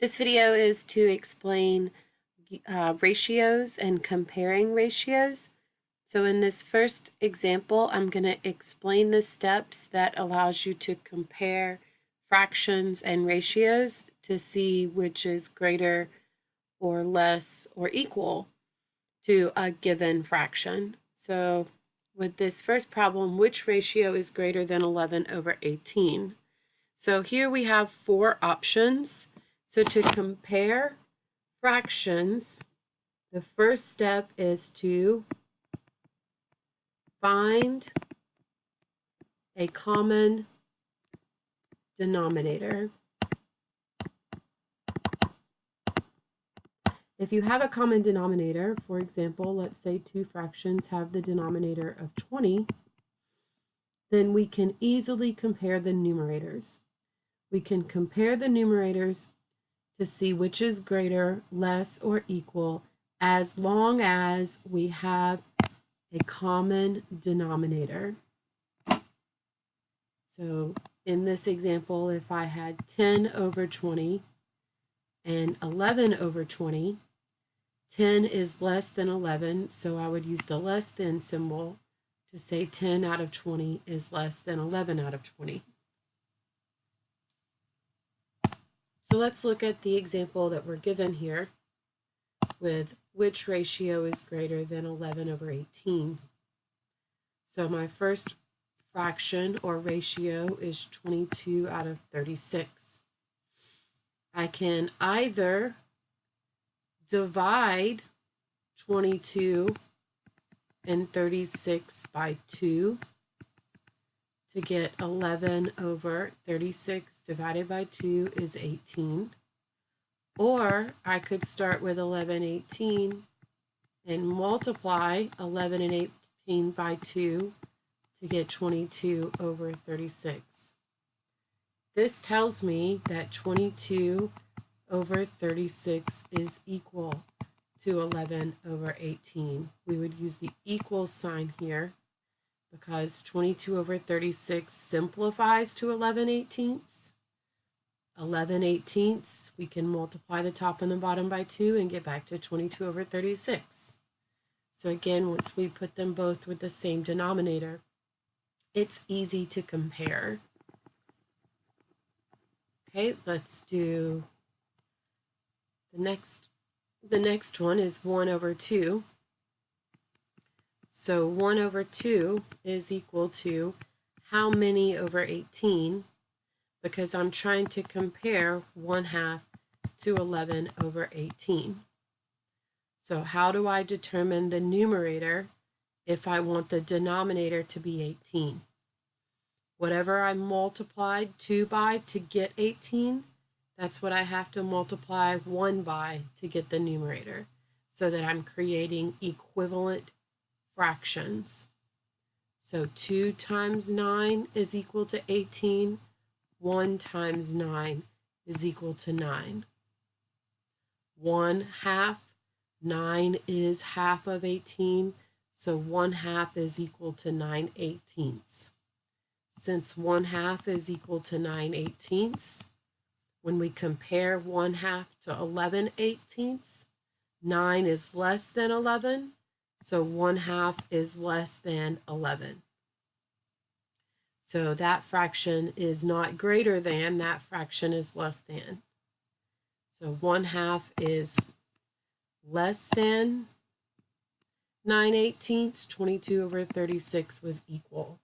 This video is to explain ratios and comparing ratios. So in this first example, I'm going to explain the steps that allows you to compare fractions and ratios to see which is greater or less or equal to a given fraction. So with this first problem, which ratio is greater than 11 over 18? So here we have four options. So to compare fractions, the first step is to find a common denominator. If you have a common denominator, for example, let's say two fractions have the denominator of 20, then we can easily compare the numerators. We can compare the numerators to see which is greater, less, or equal, as long as we have a common denominator. So in this example, if I had 10 over 20 and 11 over 20, 10 is less than 11, so I would use the less than symbol to say 10 out of 20 is less than 11 out of 20. So let's look at the example that we're given here with which ratio is greater than 11 over 18. So my first fraction or ratio is 22 out of 36. I can either divide 22 and 36 by 2 to get 11 over 36 divided by 2 is 18. Or I could start with 11, 18 and multiply 11 and 18 by 2 to get 22 over 36. This tells me that 22 over 36 is equal to 11 over 18. We would use the equal sign here because 22 over 36 simplifies to 11/18. 11/18, we can multiply the top and the bottom by 2 and get back to 22 over 36. So again, once we put them both with the same denominator, it's easy to compare. Okay, let's do the next one is 1 over 2. So 1 over 2 is equal to how many over 18? Because I'm trying to compare 1/2 to 11 over 18. So how do I determine the numerator if I want the denominator to be 18? Whatever I multiplied 2 by to get 18, that's what I have to multiply 1 by to get the numerator, so that I'm creating equivalent fractions. So 2 times 9 is equal to 18. 1 times 9 is equal to 9. 1/2, 9 is half of 18, so 1/2 is equal to 9/18. Since 1/2 is equal to 9/18, when we compare 1/2 to 11/18, 9 is less than 11, so 1/2 is less than 11. So that fraction is not greater than, that fraction is less than. So 1/2 is less than 9/18. 22 over 36 was equal.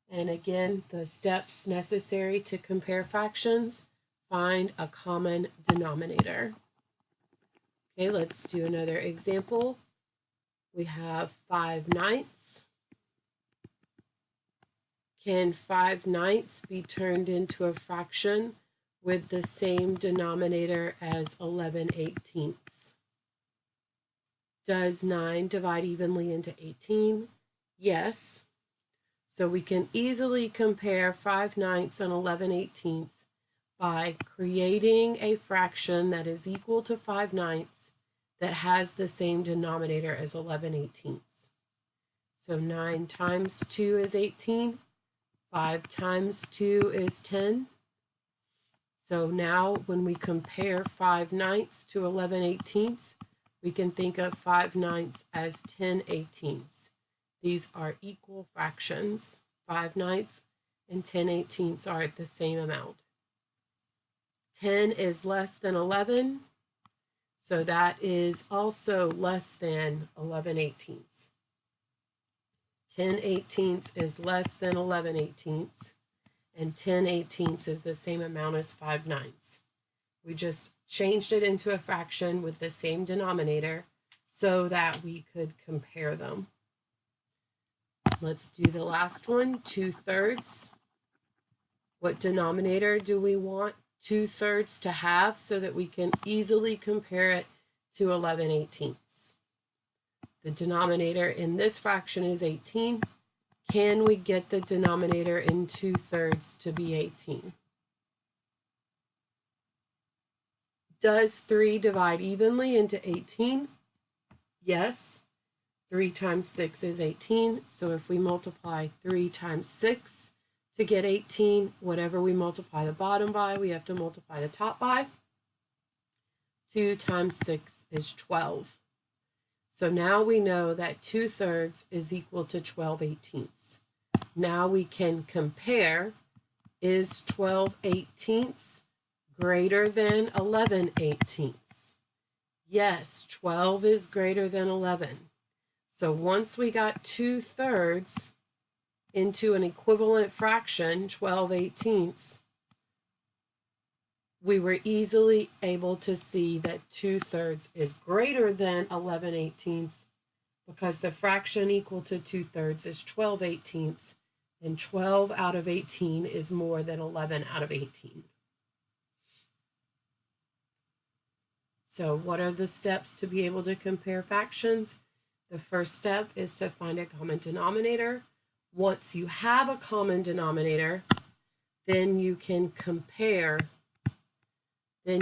And again, the steps necessary to compare fractions: find a common denominator. Okay, let's do another example. We have 5/9. Can 5/9 be turned into a fraction with the same denominator as 11/18? Does 9 divide evenly into 18? Yes. So we can easily compare 5/9 and 11/18 by creating a fraction that is equal to 5/9 that has the same denominator as 11/18. So 9 times 2 is 18. 5 times 2 is 10. So now when we compare 5/9 to 11/18, we can think of 5/9 as 10/18. These are equal fractions. 5/9 and 10/18 are the same amount. 10 is less than 11, so that is also less than 11/18. 10/18 is less than 11/18, and 10/18 is the same amount as 5/9. We just changed it into a fraction with the same denominator so that we could compare them. Let's do the last one, 2/3. What denominator do we want 2/3 to have so that we can easily compare it to 11/18? The denominator in this fraction is 18. Can we get the denominator in 2/3 to be 18? Does 3 divide evenly into 18? Yes. 3 times 6 is 18. So if we multiply 3 times 6 to get 18, whatever we multiply the bottom by, we have to multiply the top by. 2 times 6 is 12. So now we know that 2/3 is equal to 12/18. Now we can compare, is 12/18 greater than 11/18? Yes, 12 is greater than 11. So once we got 2/3 into an equivalent fraction, 12/18, we were easily able to see that 2/3 is greater than 11/18 because the fraction equal to 2/3 is 12/18, and 12 out of 18 is more than 11 out of 18. So what are the steps to be able to compare fractions? The first step is to find a common denominator. Once you have a common denominator, then you can compare the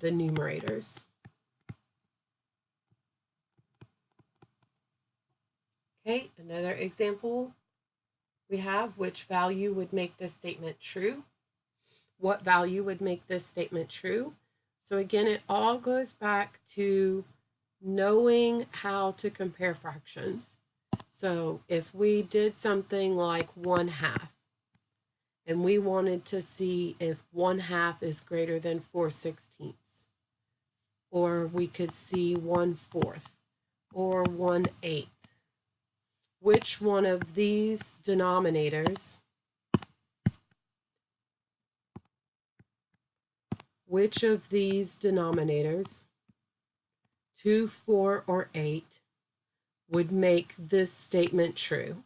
numerators. Okay, another example we have, which value would make this statement true? What value would make this statement true? So again, it all goes back to knowing how to compare fractions. So if we did something like 1/2, and we wanted to see if 1/2 is greater than 4/16, or we could see 1/4 or 1/8. Which one of these denominators, 2, 4, or 8, would make this statement true?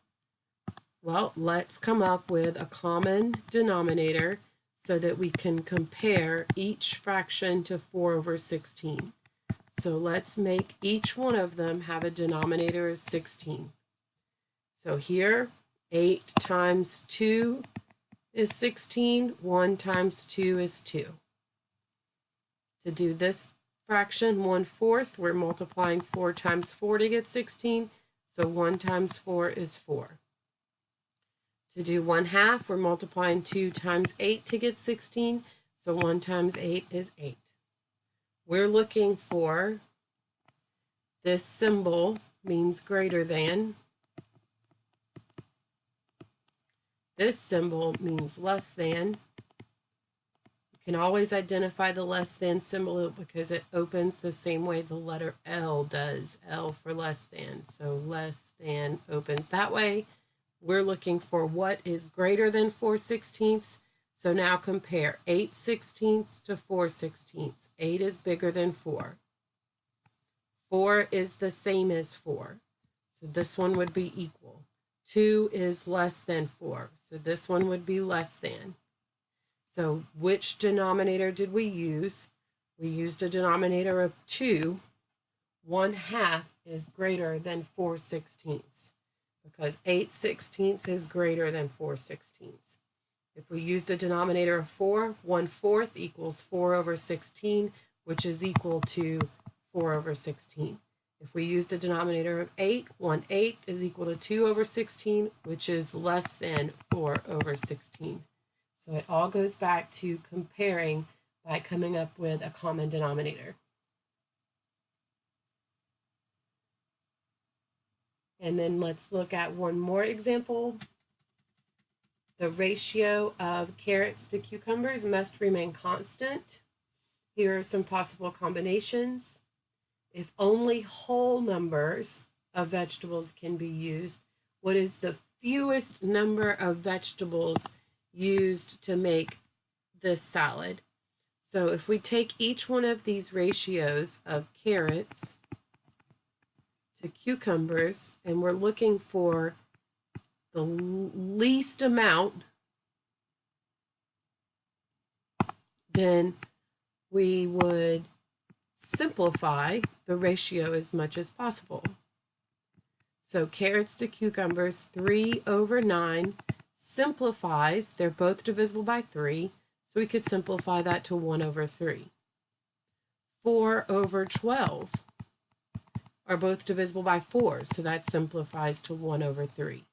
Well, let's come up with a common denominator so that we can compare each fraction to 4/16. So let's make each one of them have a denominator of 16. So here, 8 times 2 is 16. 1 times 2 is 2. To do this fraction, 1/4, we're multiplying 4 times 4 to get 16. So 1 times 4 is 4. To do 1/2, we're multiplying 2 times 8 to get 16. So 1 times 8 is 8. We're looking for this symbol means greater than. This symbol means less than. You can always identify the less than symbol because it opens the same way the letter L does. L for less than. So less than opens that way. We're looking for what is greater than 4/16. So now compare 8/16 to 4/16. 8 is bigger than 4. 4 is the same as 4. So this one would be equal. 2 is less than 4. So this one would be less than. So which denominator did we use? We used a denominator of 2. 1/2 is greater than 4/16. Because 8/16 is greater than 4/16. If we used a denominator of 4, 1/4 equals 4/16, which is equal to 4/16. If we used a denominator of 8, 1/8 is equal to 2/16, which is less than 4/16. So it all goes back to comparing by coming up with a common denominator. And then let's look at one more example. The ratio of carrots to cucumbers must remain constant. Here are some possible combinations. If only whole numbers of vegetables can be used, what is the fewest number of vegetables used to make this salad? So if we take each one of these ratios of carrots to cucumbers, and we're looking for the least amount, then we would simplify the ratio as much as possible. So carrots to cucumbers, 3/9 simplifies. They're both divisible by 3, so we could simplify that to 1/3. 4/12 are both divisible by 4, so that simplifies to 1/3.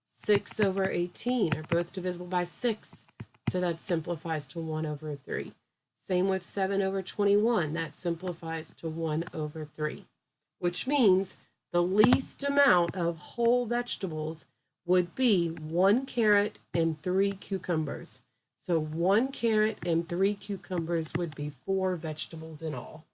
6/18 are both divisible by 6, so that simplifies to 1/3. Same with 7/21, that simplifies to 1/3, which means the least amount of whole vegetables would be 1 carrot and 3 cucumbers. So 1 carrot and 3 cucumbers would be 4 vegetables in all.